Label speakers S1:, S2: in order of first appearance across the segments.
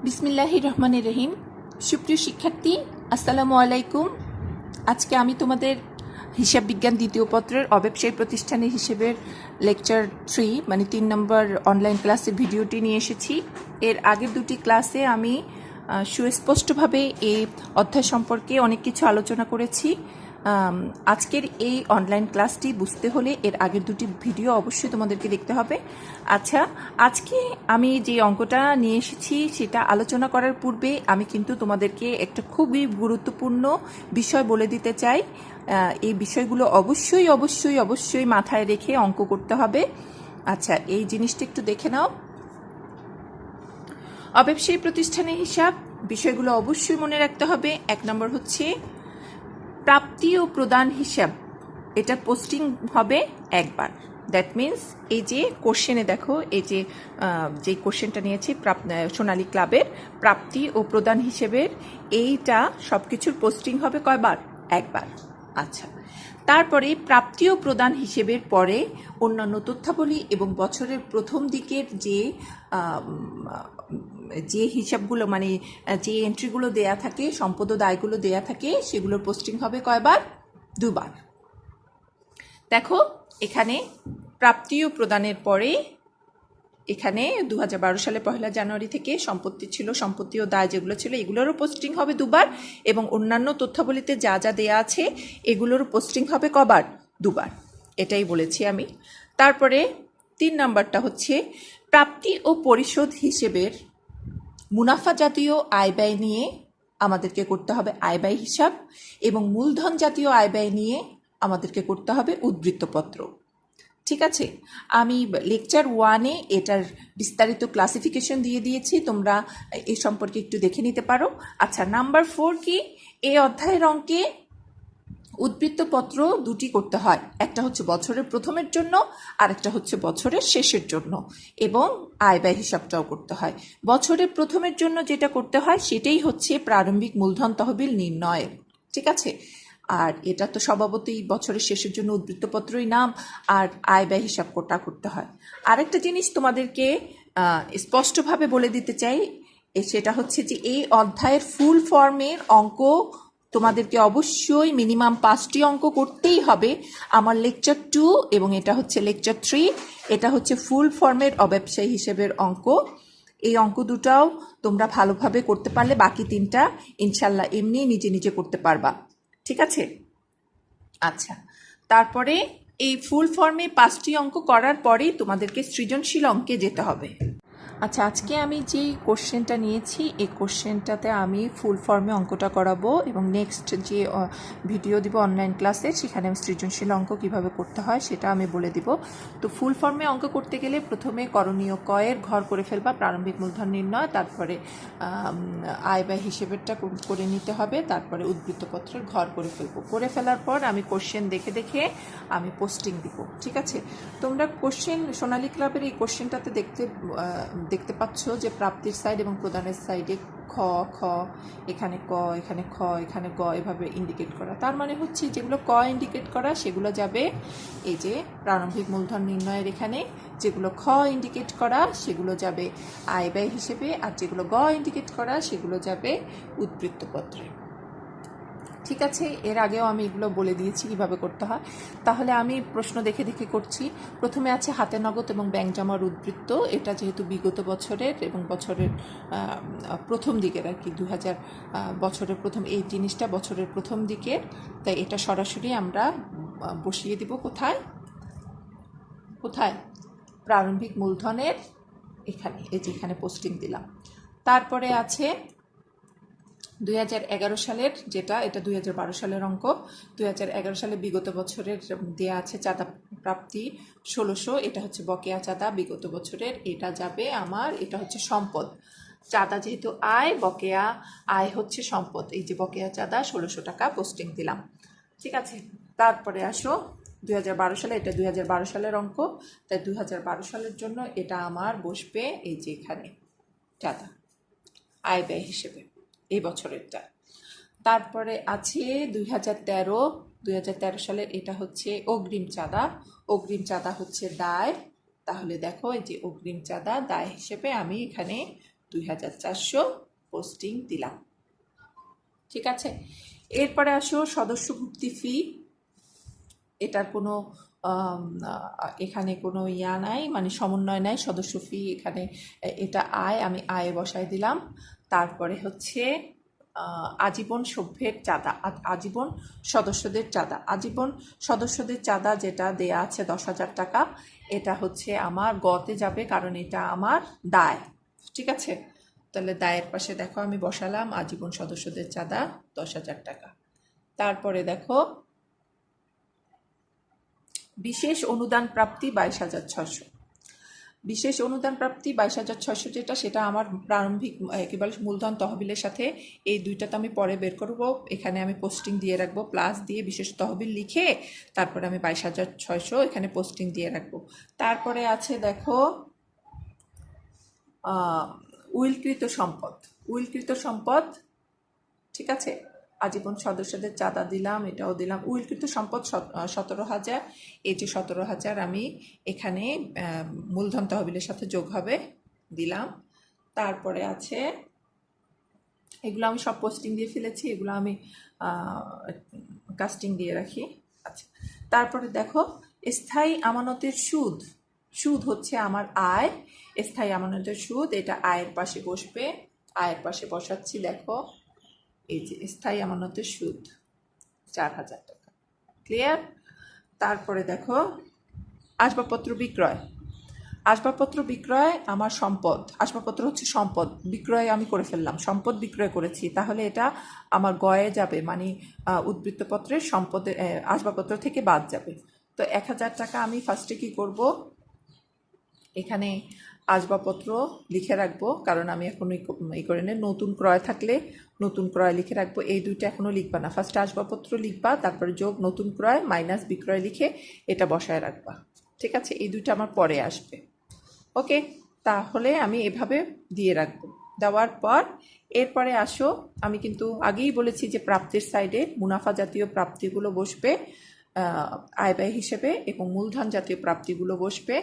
S1: বিসমিল্লাহির রহমানির রহিম। সুপ্রিয় শিক্ষার্থী, আসসালামু আলাইকুম। আজকে আমি তোমাদের হিসাব বিজ্ঞান দ্বিতীয় পত্রের অব্যবসায়ী প্রতিষ্ঠানের হিসেবের লেকচার 3 মানে 3 নম্বর অনলাইন ক্লাসের ভিডিওটি নিয়ে এসেছি। এর আগের দুটি ক্লাসে আমি সুস্পষ্টভাবে এই অধ্যায় সম্পর্কে অনেক কিছু আলোচনা করেছি। আজকের এই অনলাইন ক্লাসটি বুঝতে হলে এর আগের দুটি ভিডিও অবশ্যই তোমাদেরকে দেখতে হবে। আচ্ছা, আজকে আমি যে অঙ্কটা নিয়ে এসেছি সেটা আলোচনা করার পূর্বে আমি কিন্তু তোমাদেরকে একটা খুবই গুরুত্বপূর্ণ বিষয় বলে দিতে চাই। এই বিষয়গুলো অবশ্যই অবশ্যই অবশ্যই মাথায় রেখে অঙ্ক করতে হবে। আচ্ছা, এই জিনিসটা একটু দেখে নাও। অব্যবসায়ী প্রতিষ্ঠানের হিসাব বিষয়গুলো অবশ্যই মনে রাখতে হবে। 1 নম্বর হচ্ছে প্রাপ্তি ও প্রদান হিসাব, এটা পোস্টিং হবে একবার। দ্যাট মিন্স এই যে কোশ্চেনে দেখো, এই যে কোশ্চেনটা নিয়েছি সোনালী ক্লাবের প্রাপ্তি ও প্রদান হিসেবের, এইটা সব কিছুর পোস্টিং হবে কয়বার? একবার। আচ্ছা, তারপরে প্রাপ্তি ও প্রদান হিসেবের পরে অন্যান্য তথ্যাবলী এবং বছরের প্রথম দিকের যে হিসাবগুলো মানে যে এন্ট্রিগুলো দেয়া থাকে, সম্পদ ও দায়গুলো দেয়া থাকে, সেগুলোর পোস্টিং হবে কয়বার? দুবার। দেখো এখানে প্রাপ্তি ও প্রদানের পরে এখানে 2012 সালে 1 জানুয়ারি থেকে সম্পত্তি ছিল, সম্পত্তি ও দায় যেগুলো ছিল এগুলোরও পোস্টিং হবে দুবার, এবং অন্যান্য তথ্যাবলীতে যা যা দেয়া আছে এগুলোরও পোস্টিং হবে কবার? দুবার। এটাই বলেছি আমি। তারপরে 3 নাম্বারটা হচ্ছে প্রাপ্তি ও পরিশোধ হিসেবের মুনাফা জাতীয় আয় ব্যয় নিয়ে আমাদেরকে করতে হবে আয় ব্যয় হিসাব, এবং মূলধন জাতীয় আয় ব্যয় নিয়ে আমাদেরকে করতে হবে উদ্ধৃত্তপত্র। ঠিক আছে, আমি লেকচার 1-এ এটার বিস্তারিত ক্লাসিফিকেশন দিয়ে দিয়েছি, তোমরা এই সম্পর্কে একটু দেখে নিতে পারো। আচ্ছা, নাম্বার 4 কি? এই অধ্যায়ের অঙ্কে উদ্ধৃত্তপত্র দুটি করতে হয়, একটা হচ্ছে বছরের প্রথমের জন্য আর একটা হচ্ছে বছরের শেষের জন্য, এবং আয় ব্যয় হিসাবটাও করতে হয়। বছরের প্রথমের জন্য যেটা করতে হয় সেটাই হচ্ছে প্রারম্ভিক মূলধন তহবিল নির্ণয়ের। ঠিক আছে, আর এটা তো স্বভাবতই বছরের শেষের জন্য উদ্ধৃত্তপত্রই নাম, আর আয় ব্যয় হিসাব কোটা করতে হয়। আরেকটা জিনিস তোমাদেরকে স্পষ্টভাবে বলে দিতে চাই, সেটা হচ্ছে যে এই অধ্যায়ের ফুল ফর্মের অঙ্ক তোমাদেরকে অবশ্যই মিনিমাম 5টি অঙ্ক করতেই হবে। আমার লেকচার 2 এবং এটা হচ্ছে লেকচার 3, এটা হচ্ছে ফুল ফর্মের অব্যবসায়ী হিসেবের অঙ্ক। এই অঙ্ক দুটাও তোমরা ভালোভাবে করতে পারলে বাকি 3টা ইনশাল্লাহ এমনি নিজে নিজে করতে পারবা। ঠিক আছে? আচ্ছা, তারপরে এই ফুল ফর্মে 5টি অঙ্ক করার পরেই তোমাদেরকে সৃজনশীল অঙ্কে যেতে হবে। আচ্ছা, আজকে আমি যেই কোশ্চেনটা নিয়েছি এই কোশ্চেনটাতে আমি ফুল ফর্মে অঙ্কটা করাবো, এবং নেক্সট যে ভিডিও দিব অনলাইন ক্লাসে সেখানে আমি সৃজনশীল অঙ্ক কিভাবে করতে হয় সেটা আমি বলে দিব। তো ফুল ফর্মে অঙ্ক করতে গেলে প্রথমে করণীয় কয়ের ঘর করে ফেলবা, প্রারম্ভিক মূলধন নির্ণয়, তারপরে আয় ব্যয় হিসেবেরটা করে নিতে হবে, তারপরে উদ্ধৃত্তপত্রের ঘর করে ফেলবো। করে ফেলার পর আমি কোশ্চেন দেখে দেখে আমি পোস্টিং দিব। ঠিক আছে, তোমরা কোশ্চেন সোনালী ক্লাবের এই কোশ্চেনটাতে দেখতে পাচ্ছ যে প্রাপ্তির সাইড এবং প্রদানের সাইডে খ খ, এখানে ক, এখানে খ, এখানে গ, এভাবে ইন্ডিকেট করা। তার মানে হচ্ছে যেগুলো ক ইন্ডিকেট করা সেগুলো যাবে এই যে প্রারম্ভিক মূলধন নির্ণয়ের এখানে, যেগুলো খ ইন্ডিকেট করা সেগুলো যাবে আয় ব্যয় হিসেবে, আর যেগুলো গ ইন্ডিকেট করা সেগুলো যাবে উদ্ধৃত্তপত্রে। ঠিক আছে, এর আগেও আমি এগুলো বলে দিয়েছি কীভাবে করতে হয়। তাহলে আমি প্রশ্ন দেখে দেখে করছি। প্রথমে আছে হাতে নগদ এবং ব্যাংক জমার উদ্ধৃত্ত। এটা যেহেতু বিগত বছরের এবং বছরের প্রথম দিকের আর কি, 2000 বছরের প্রথম, এই জিনিসটা বছরের প্রথম দিকের, তাই এটা সরাসরি আমরা বসিয়ে দিব কোথায়? কোথায়? প্রারম্ভিক মূলধনের এখানে, এই যে এখানে পোস্টিং দিলাম। তারপরে আছে 2011 সালের, যেটা এটা 2012 সালের অঙ্ক। 2011 সালে বিগত বছরের দেয়া আছে চাঁদা প্রাপ্তি 1600, এটা হচ্ছে বকেয়া চাঁদা বিগত বছরের, এটা যাবে আমার, এটা হচ্ছে সম্পদ। চাঁদা যেহেতু আয়, বকেয়া আয় হচ্ছে সম্পদ, এই যে বকেয়া চাঁদা 1600 টাকা পোস্টিং দিলাম। ঠিক আছে, তারপরে আসো 2012 সালে, এটা 2012 সালের অঙ্ক, তাই 2012 সালের জন্য এটা আমার বসবে এই যে এখানে চাঁদা আয় ব্যয় হিসেবে এই বছরেরটা। তারপরে আছে 2013 সালের, এটা হচ্ছে অগ্রিম চাঁদা। অগ্রিম চাঁদা হচ্ছে দায়, তাহলে দেখো এই যে অগ্রিম চাঁদা দায় হিসেবে আমি এখানে 2400 পোস্টিং দিলাম। ঠিক আছে, এরপরে আসো সদস্যভুক্তি ফি। এটার কোনো এখানে কোনো নাই, মানে সমন্বয় নাই, সদস্য ফি এখানে এটা আয়, আমি আয়ে বসায় দিলাম। তারপরে হচ্ছে আজীবন সভ্যের চাঁদা, আজীবন সদস্যদের চাঁদা, আজীবন সদস্যদের চাঁদা যেটা দেয়া আছে 10,000 টাকা, এটা হচ্ছে আমার গতে যাবে, কারণ এটা আমার দায়। ঠিক আছে, তাহলে দায়ের পাশে দেখো আমি বসালাম আজীবন সদস্যদের চাঁদা 10,000 টাকা। তারপরে দেখো বিশেষ অনুদান প্রাপ্তি 22,600, বিশেষ অনুদান প্রাপ্তি 22,600 যেটা, সেটা আমার প্রারম্ভিক একেবারে মূলধন তহবিলের সাথে এই দুইটাতে আমি পরে বের করব। এখানে আমি পোস্টিং দিয়ে রাখবো, প্লাস দিয়ে বিশেষ তহবিল লিখে তারপরে আমি 22,600 এখানে পোস্টিং দিয়ে রাখবো। তারপরে আছে দেখো উইলকৃত সম্পদ, উইলকৃত সম্পদ। ঠিক আছে, আজীবন সদস্যদের চাঁদা দিলাম, এটাও দিলাম। উইলকৃত সম্পদ 17,000, এই যে 17,000 আমি এখানে মূলধন তহবিলের সাথে যোগ হবে দিলাম। তারপরে আছে, এগুলো আমি সব পোস্টিং দিয়ে ফেলেছি, এগুলো আমি কাস্টিং দিয়ে রাখি। আচ্ছা, তারপরে দেখো স্থায়ী আমানতের সুদ, সুদ হচ্ছে আমার আয়, স্থায়ী আমানতের সুদ, এটা আয়ের পাশে বসবে, আয়ের পাশে বসাচ্ছি। দেখো এই যে স্থায়ী আমানতের সুদ 4,000 টাকা, ক্লিয়ার। তারপরে দেখো আসবাবপত্র বিক্রয়, আসবাবপত্র বিক্রয় আমার সম্পদ, আসবাবপত্র হচ্ছে সম্পদ, বিক্রয় আমি করে ফেললাম, সম্পদ বিক্রয় করেছি, তাহলে এটা আমার গয়ে যাবে, মানে উদ্বৃত্তপত্রের সম্পদে আসবাবপত্র থেকে বাদ যাবে। তো 1,000 টাকা আমি ফার্স্টে কি করব, এখানে আসবাবপত্র লিখে রাখবো, কারণ আমি এখন এই করে নেই, নতুন ক্রয় থাকলে নতুন ক্রয় লিখে রাখবো। এই দুইটা এখনও লিখবা না, ফার্স্টে আসবাবপত্র লিখবা, তারপরে যোগ নতুন ক্রয় মাইনাস বিক্রয় লিখে এটা বসায় রাখবা। ঠিক আছে, এই দুইটা আমার পরে আসবে। ওকে, তাহলে আমি এভাবে দিয়ে রাখবো। দেওয়ার পর এরপরে আসো, আমি কিন্তু আগেই বলেছি যে প্রাপ্তির সাইডে মুনাফা জাতীয় প্রাপ্তিগুলো বসবে আয় ব্যয় হিসেবে, এবং মূলধন জাতীয় প্রাপ্তিগুলো বসবে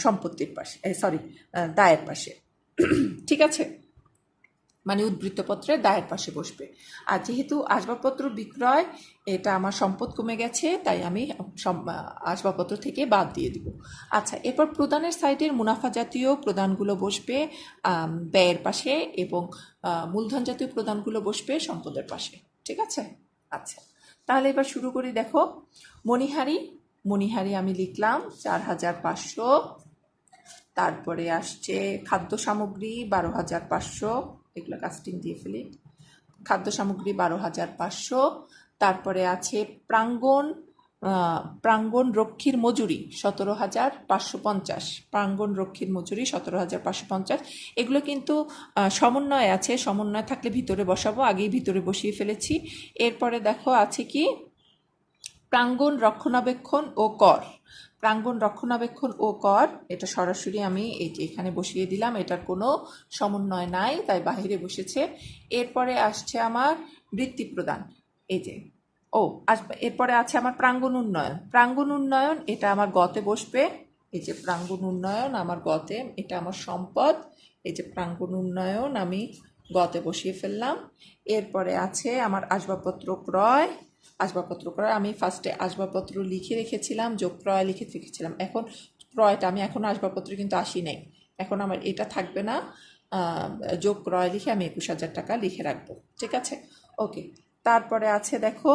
S1: সম্পত্তির পাশে, সরি দায়ের পাশে। ঠিক আছে, মানে উদ্বৃত্তপত্রের দায়ের পাশে বসবে। আর যেহেতু আসবাবপত্র বিক্রয় এটা আমার সম্পদ কমে গেছে, তাই আমি আসবাবপত্র থেকে বাদ দিয়ে দিব। আচ্ছা, এরপর প্রদানের সাইডের মুনাফা জাতীয় প্রদানগুলো বসবে ব্যয়ের পাশে, এবং মূলধন জাতীয় প্রদানগুলো বসবে সম্পদের পাশে। ঠিক আছে, আচ্ছা তাহলে এবার শুরু করি। দেখো মণিহারি, মণিহারি আমি লিখলাম 4,500। তারপরে আসছে খাদ্য সামগ্রী 12,500, এগুলো কাস্টিং দিয়ে ফেলি। খাদ্য সামগ্রী 12,500। তারপরে আছে প্রাঙ্গণ, প্রাঙ্গণ রক্ষীর মজুরি 17,550, প্রাঙ্গণ রক্ষীর মজুরি 17,550। এগুলো কিন্তু সমন্বয় আছে, সমন্বয় থাকলে ভিতরে বসাবো, আগেই ভিতরে বসিয়ে ফেলেছি। এরপরে দেখো আছে কি প্রাঙ্গণ রক্ষণাবেক্ষণ ও কর, প্রাঙ্গণ রক্ষণাবেক্ষণ ও কর, এটা সরাসরি আমি এই যে এখানে বসিয়ে দিলাম, এটার কোনো সমন্বয় নাই তাই বাহিরে বসেছে। এরপরে আসছে আমার বৃত্তি প্রদান, এই যে আসবে। এরপরে আছে আমার প্রাঙ্গণ উন্নয়ন, প্রাঙ্গণ উন্নয়ন এটা আমার গতে বসবে, এই যে প্রাঙ্গণ উন্নয়ন আমার গতে, এটা আমার সম্পদ, এই যে প্রাঙ্গণ উন্নয়ন আমি গতে বসিয়ে ফেললাম। এরপরে আছে আমার আসবাবপত্র ক্রয়, আসবাবপত্র ক্রয় আমি ফার্স্টে আসবাবপত্র লিখে রেখেছিলাম, যোগ ক্রয় লিখে রেখেছিলাম, এখন ক্রয়টা আমি এখন আসবাবপত্র কিন্তু আসি নাই, এখন আমার এটা থাকবে না, যোগ ক্রয় লিখে আমি 21,000 টাকা লিখে রাখবো। ঠিক আছে, ওকে। তারপরে আছে দেখো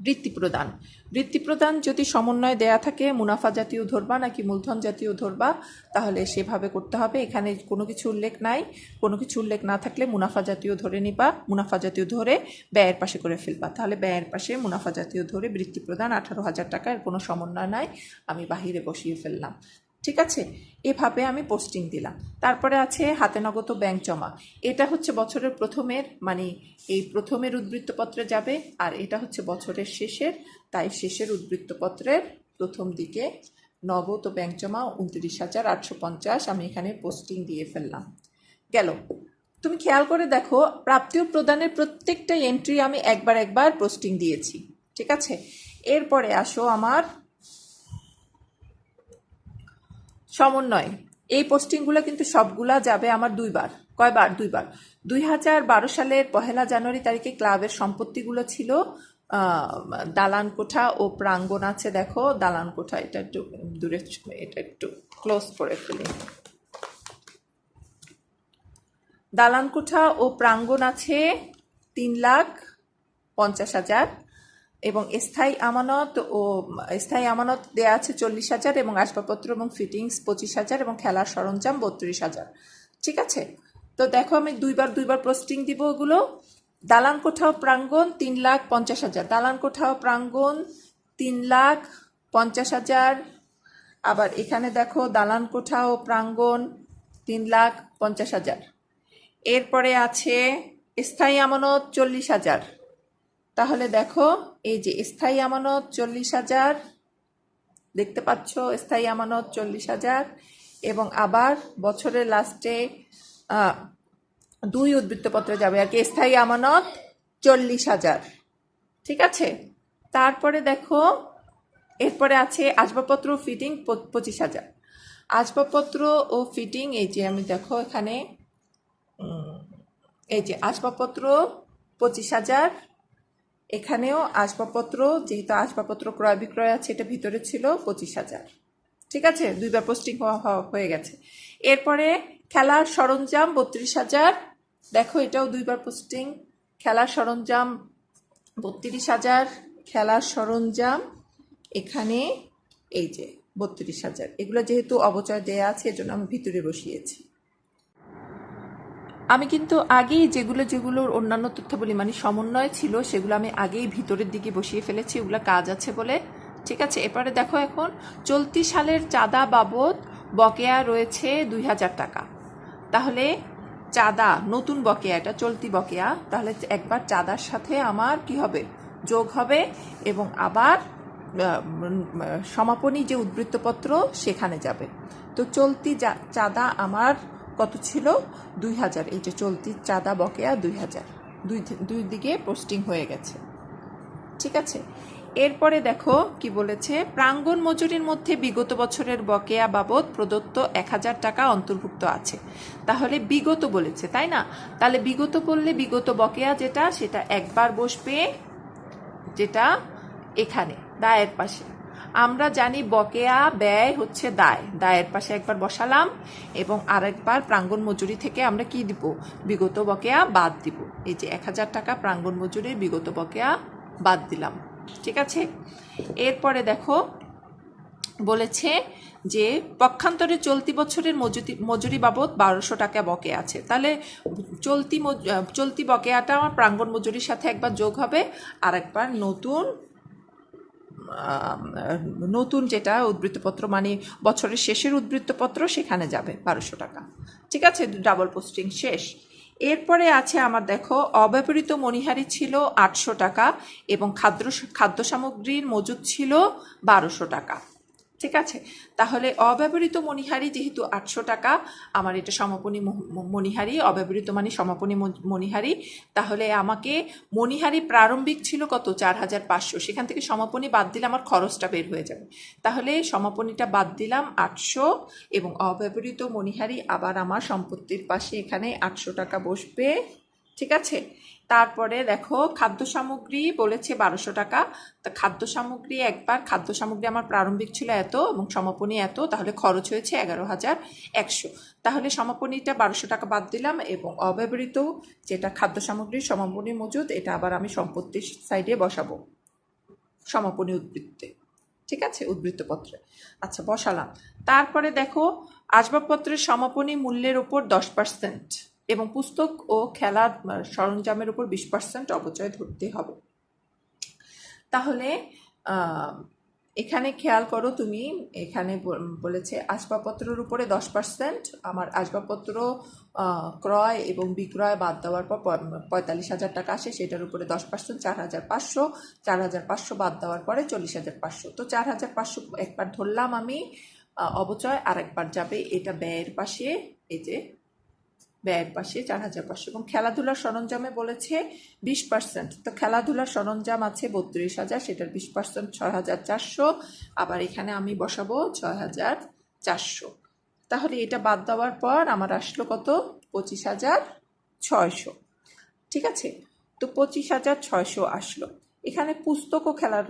S1: বৃত্তি প্রদান, বৃত্তি প্রদান যদি সমন্বয় দেয়া থাকে মুনাফা জাতীয় ধরবা নাকি মূলধন জাতীয় ধরবা, তাহলে সেভাবে করতে হবে। এখানে কোনো কিছু উল্লেখ নাই, কোনো কিছু উল্লেখ না থাকলে মুনাফা জাতীয় ধরে নিবা, মুনাফা জাতীয় ধরে ব্যয়ের পাশে করে ফেলবা, তাহলে ব্যয়ের পাশে মুনাফা জাতীয় ধরে বৃত্তি প্রদান 18,000 টাকার কোনো সমন্বয় নাই, আমি বাহিরে বসিয়ে ফেললাম। ঠিক আছে, এভাবে আমি পোস্টিং দিলাম। তারপরে আছে হাতে নগদ ব্যাংক জমা, এটা হচ্ছে বছরের প্রথমের, মানে এই প্রথমের উদ্বৃত্তপত্রে যাবে, আর এটা হচ্ছে বছরের শেষের, তাই শেষের উদ্বৃত্তপত্রের প্রথম দিকে নগদ ও ব্যাংক জমা 29,850 আমি এখানে পোস্টিং দিয়ে ফেললাম। গেল, তুমি খেয়াল করে দেখো প্রাপ্তি ও প্রদানের প্রত্যেকটা এন্ট্রি আমি একবার পোস্টিং দিয়েছি। ঠিক আছে, এরপরে আসো আমার সমন্বয়, এই পোস্টিংগুলো কিন্তু সবগুলা যাবে আমার দুইবার। কয়বার? দুইবার। 2012 সালের 1 জানুয়ারি তারিখে ক্লাবের সম্পত্তিগুলো ছিল দালান কোঠা ও প্রাঙ্গণ আছে। দেখো দালান কোঠা, এটা একটু দূরে, এটা একটু ক্লোজ করে ফেলি। দালান কোঠা ও প্রাঙ্গণ আছে 3,50,000 এবং স্থায়ী আমানত দেয়া আছে 40,000 এবং আসবাবপত্র এবং ফিটিংস 25,000 এবং খেলার সরঞ্জাম 32,000। ঠিক আছে, তো দেখো আমি দুইবার পোস্টিং দিব ওগুলো। দালান কোঠা ও প্রাঙ্গণ 3,50,000, দালান কোঠা ও প্রাঙ্গণ 3,50,000। আবার এখানে দেখো দালান কোঠা ও প্রাঙ্গণ 3,50,000। এরপরে আছে স্থায়ী আমানত 40,000। তাহলে দেখো এই যে স্থায়ী আমানত 40,000, দেখতে পাচ্ছ স্থায়ী আমানত 40,000 এবং আবার বছরের লাস্টে 2 উদ্বৃত্তপত্রে যাবে আর কি স্থায়ী আমানত 40,000। ঠিক আছে, তারপরে দেখো এরপরে আছে আসবাবপত্র ফিটিং 25,000। আসবাবপত্র ও ফিটিং এই যে আমি দেখো এখানে এই যে আসবাবপত্র 25,000, এখানেও আসবাবপত্র, যেহেতু আসবাবপত্র ক্রয় বিক্রয় আছে এটা ভিতরে ছিল 25,000। ঠিক আছে, দুইবার পোস্টিং হয়ে গেছে। এরপরে খেলার সরঞ্জাম 32,000, দেখো এটাও দুইবার পোস্টিং। খেলার সরঞ্জাম 32,000, খেলার সরঞ্জাম এখানে এই যে 32,000। এগুলো যেহেতু অবচয় দেয়া আছে এজন্য আমি ভিতরে বসিয়েছি। আমি কিন্তু আগেই যেগুলোর অন্যান্য তথ্যাবলী মানে সমন্বয় ছিল সেগুলো আমি আগেই ভিতরের দিকে বসিয়ে ফেলেছি, ওগুলো কাজ আছে বলে। ঠিক আছে, এরপরে দেখো এখন চলতি সালের চাঁদা বাবদ বকেয়া রয়েছে 2,000 টাকা। তাহলে চাঁদা নতুন বকেয়া, এটা চলতি বকেয়া, তাহলে একবার চাঁদার সাথে আমার কি হবে? যোগ হবে এবং আবার সমাপনী যে উদ্বৃত্তপত্র সেখানে যাবে। তো চলতি চাঁদা আমার কত ছিল? 2,000। এই যে চলতি চাঁদা বকেয়া 2,000, দুই দিকে পোস্টিং হয়ে গেছে। ঠিক আছে, এরপরে দেখো কি বলেছে, প্রাঙ্গণ মজুরির মধ্যে বিগত বছরের বকেয়া বাবদ প্রদত্ত 1,000 টাকা অন্তর্ভুক্ত আছে। তাহলে বিগত বলেছে, তাই না? তাহলে বিগত বললে বিগত বকেয়া যেটা সেটা একবার বসবে, যেটা এখানে দায়ের পাশে। আমরা জানি বকেয়া ব্যয় হচ্ছে দায়, দায়ের পাশে একবার বসালাম এবং আরেকবার প্রাঙ্গণ মজুরি থেকে আমরা কি দিব? বিগত বকেয়া বাদ দিব। এই যে 1,000 টাকা প্রাঙ্গণ মজুরির বিগত বকেয়া বাদ দিলাম। ঠিক আছে, এরপরে দেখো বলেছে যে পক্ষান্তরে চলতি বছরের মজুরি বাবদ 1,200 টাকা বকেয়া আছে। তাহলে চলতি বকেয়াটা আমার প্রাঙ্গণ মজুরির সাথে একবার যোগ হবে, আর একবার নতুন যেটা উদ্বৃত্তপত্র মানে বছরের শেষের উদ্বৃত্তপত্র সেখানে যাবে 1,200 টাকা। ঠিক আছে, ডাবল পোস্টিং শেষ। এরপরে আছে আমার দেখো অব্যবহৃত মণিহারি ছিল 800 টাকা এবং খাদ্য সামগ্রীর মজুদ ছিল 1,200 টাকা। ঠিক আছে, তাহলে অব্যবহৃত মণিহারি যেহেতু 800 টাকা, আমার এটা সমাপনী মণিহারি, অব্যবহৃত মানে সমাপনী মণিহারি। তাহলে আমাকে মণিহারি প্রারম্ভিক ছিল কত? 4,500, সেখান থেকে সমাপনী বাদ দিলে আমার খরচটা বের হয়ে যাবে। তাহলে সমাপনীটা বাদ দিলাম 800 এবং অব্যবহৃত মণিহারি আবার আমার সম্পত্তির পাশে এখানে 800 টাকা বসবে। ঠিক আছে, তারপরে দেখো খাদ্য সামগ্রী বলেছে 1,200 টাকা। তা খাদ্য সামগ্রী আমার প্রারম্ভিক ছিল এত এবং সমাপনী এত, তাহলে খরচ হয়েছে 11,100। তাহলে সমাপনীটা 1,200 টাকা বাদ দিলাম এবং অব্যবহৃত যেটা খাদ্য সামগ্রীর সমাপনী মজুদ এটা আবার আমি সম্পত্তির সাইডে বসাবো সমাপনী উদ্বৃত্তে। ঠিক আছে, উদ্বৃত্তপত্রে আচ্ছা বসালাম। তারপরে দেখো আসবাবপত্রের সমাপনী মূল্যের উপর 10% এবং পুস্তক ও খেলার সরঞ্জামের উপর 20% অবচয় ধরতে হবে। তাহলে এখানে খেয়াল করো তুমি, এখানে বলেছে আসবাবপত্রের উপরে 10%, আমার আসবাবপত্র ক্রয় এবং বিক্রয় বাদ দেওয়ার পর 45,000 টাকা আসে, সেটার উপরে 10% 4,500 বাদ দেওয়ার পরে 40,500। তো 4,500 একবার ধরলাম আমি অবচয়, আর একবার যাবে এটা ব্যয়ের পাশে, এই যে ব্যয়ের পাশে 4,500। এবং খেলাধুলার সরঞ্জামে বলেছে 20%, তো খেলাধুলার সরঞ্জাম আছে 32,000, সেটার 20% 6,400, আবার এখানে আমি বসাবো 6,400। তাহলে এটা বাদ দেওয়ার পর আমার আসলো কত? 25,600। ঠিক আছে, তো 25,600 আসলো। এখানে পুস্তকও খেলার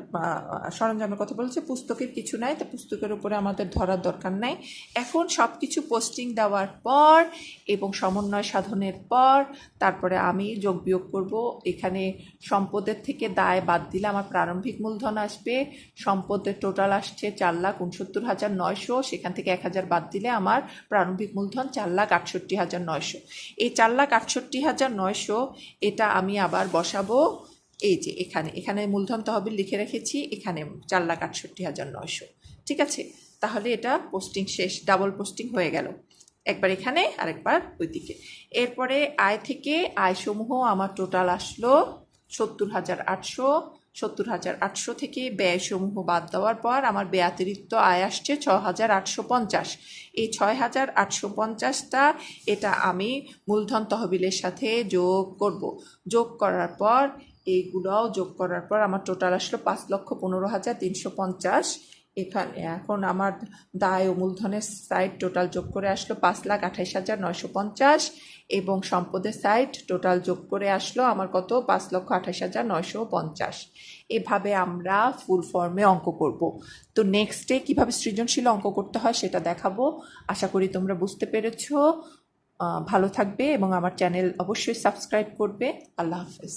S1: সরঞ্জামের কথা বলছে, পুস্তকের কিছু নাই, তো পুস্তকের উপরে আমাদের ধরার দরকার নাই। এখন সব কিছু পোস্টিং দেওয়ার পর এবং সমন্বয় সাধনের পর তারপরে আমি যোগ বিয়োগ করব। এখানে সম্পদের থেকে দায় বাদ দিলে আমার প্রারম্ভিক মূলধন আসবে। সম্পদের টোটাল আসছে 4,69,900, সেখান থেকে 1,000 বাদ দিলে আমার প্রারম্ভিক মূলধন 4,68,900। এই 4,68,900 এটা আমি আবার বসাবো এই যে এখানে মূলধন তহবিল লিখে রেখেছি, এখানে 4,68,900। ঠিক আছে, তাহলে এটা পোস্টিং শেষ, ডাবল পোস্টিং হয়ে গেল, একবার এখানে আরেকবার ওইদিকে। এরপরে আয় থেকে আয়সমূহ আমার টোটাল আসলো 70,800। 70,800 থেকে ব্যয়সমূহ বাদ দেওয়ার পর আমার ব্যয়াতিরিক্ত আয় আসছে 6,850। এই 6,850টা এটা আমি মূলধন তহবিলের সাথে যোগ করব। যোগ করার পর এইগুলোও যোগ করার পর আমার টোটাল আসলো 5,15,350। এখানে এখন আমার দায় ও মূলধনের সাইড টোটাল যোগ করে আসলো 5,28,950 এবং সম্পদের সাইড টোটাল যোগ করে আসলো আমার কত? 5,28,950। এভাবে আমরা ফুল ফর্মে অঙ্ক করব। তো নেক্সটে কিভাবে সৃজনশীল অঙ্ক করতে হয় সেটা দেখাবো। আশা করি তোমরা বুঝতে পেরেছো। ভালো থাকবে এবং আমার চ্যানেল অবশ্যই সাবস্ক্রাইব করবে। আল্লাহ হাফেজ।